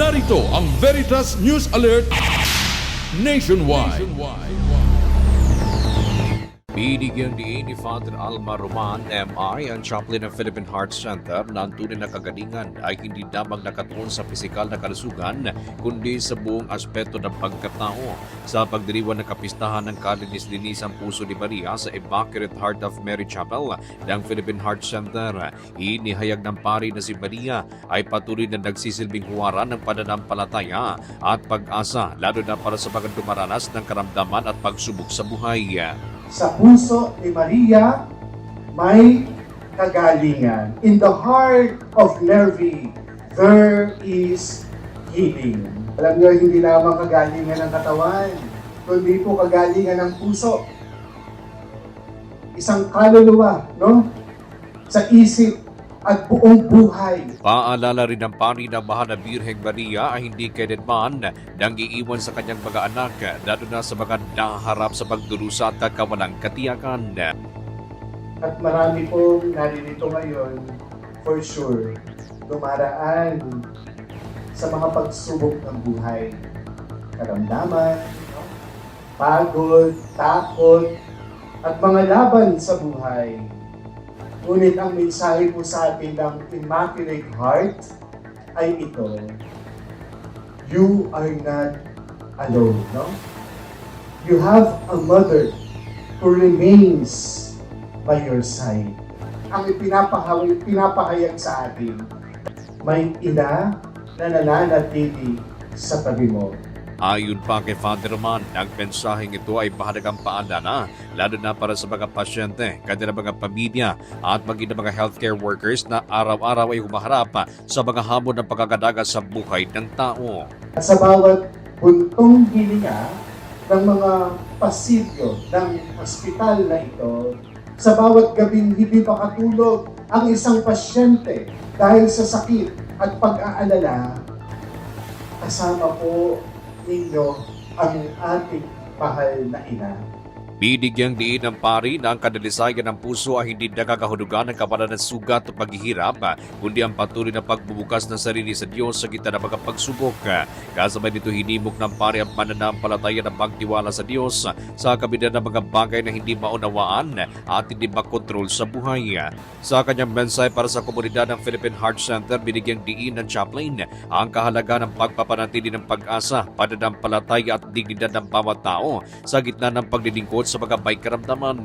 Narito ang Veritas News Alert Nationwide. Binigyang diin ni Father Alma Roman, MI, ang chaplain ng Philippine Heart Center na ang tunay na kagalingan ay hindi lamang nakatuon sa pisikal na kalusugan, kundi sa buong aspeto ng pagkatao. Sa pagdiriwang ng kapistahan ng kalinis-linisang puso ni Maria sa Immaculate Heart of Mary Chapel ng Philippine Heart Center, inihayag ng pari na si Maria ay patuloy na nagsisilbing huwaran ng pananampalataya at pag-asa, lalo na para sa mga dumaranas ng karamdaman at pagsubok sa buhay. Sa puso ni Maria, may kagalingan. In the heart of Mary, there is healing. Alam niyo, hindi lamang kagalingan ng katawan, kundi po kagalingan ng puso. Isang kaluluwa, no? Sa isip at buong buhay. Paalala rin ng pari na Mahal na Birheng Maria ay hindi kailanman nang iiwan sa kanyang mga anak, lalo na sa mga naharap sa pagdurusa at kawalang katiyakan. At marami pong naririto ngayon, for sure, dumaraan sa mga pagsubok ng buhay. Karamdaman, no? Pagod, takot, at mga laban sa buhay. Ngunit ang mensahe po sa atin ng Immaculate Heart ay ito: you are not alone, no? You have a mother who remains by your side. Ang pinapahayag sa atin, may ina na nananatili sa tabi mo. Ayon pa kay Father Roman, ang mensaheng ito ay mahalagang paalala, lalo na para sa mga pasyente, kanilang mga pamilya at maging mga healthcare workers na araw-araw ay humaharap sa mga hamon ng pagkakadaga sa buhay ng tao. At sa bawat buntong hininga ng mga pasilyo ng ospital na ito, sa bawat gabing hindi makatulog ang isang pasyente dahil sa sakit at pag-aalala, kasama po ninyo ang ating mahal na ina. Binigyang diin ng pari na ang kadalisayan ng puso ay hindi nakakahulugan ng kapalan ng sugat o paghihirap, kundi ang patuloy na pagbubukas ng sarili sa Diyos sa gitna ng mga pagsubok. Kasabay nito hinimok ng pari ang pananampalataya ng pagtiwala sa Diyos sa kabila ng mga bagay na hindi maunawaan at hindi makontrol sa buhay. Sa kanyang mensahe para sa komunidad ng Philippine Heart Center, binigyang diin ng chaplain ang kahalagaan ng pagpapanatili ng pag-asa, pananampalataya at dignidad ng bawat tao sa gitna ng paglilingkod sa mga may karamdaman.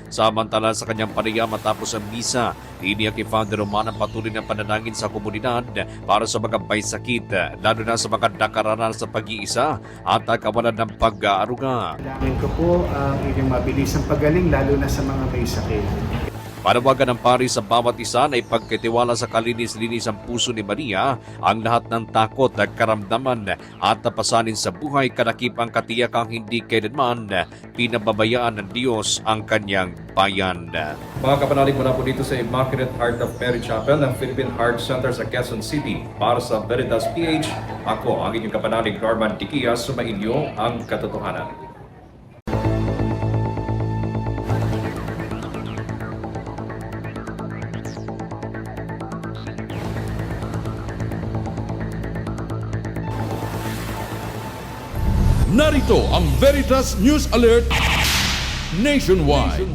Samantala sa kanyang pariya matapos ang misa, iniyak kay Father Roman ang patuloy na pananangin sa komunidad para sa mga may sakit, lalo na sa mga nakaranas sa pag-iisa at kawalan ng pag-aaruga. Dalangin ko po ang inyong mabilisang pagaling, lalo na sa mga may sakit. Panawagan ng pari sa bawat isa na ipagkatiwala sa kalinis-linis ang puso ni Maria ang lahat ng takot at karamdaman at napasanin sa buhay, kadakip ang katiyakang hindi kailanman pinababayaan ng Diyos ang kanyang bayan. Mga kapanalig, mula po dito sa Immaculate Heart of Mary Chapel ng Philippine Heart Center sa Quezon City. Para sa Veritas PH, ako ang inyong kapanalig Norman Tiquias, sumainyo ang katotohanan. Narito ang Veritas News Alert Nationwide.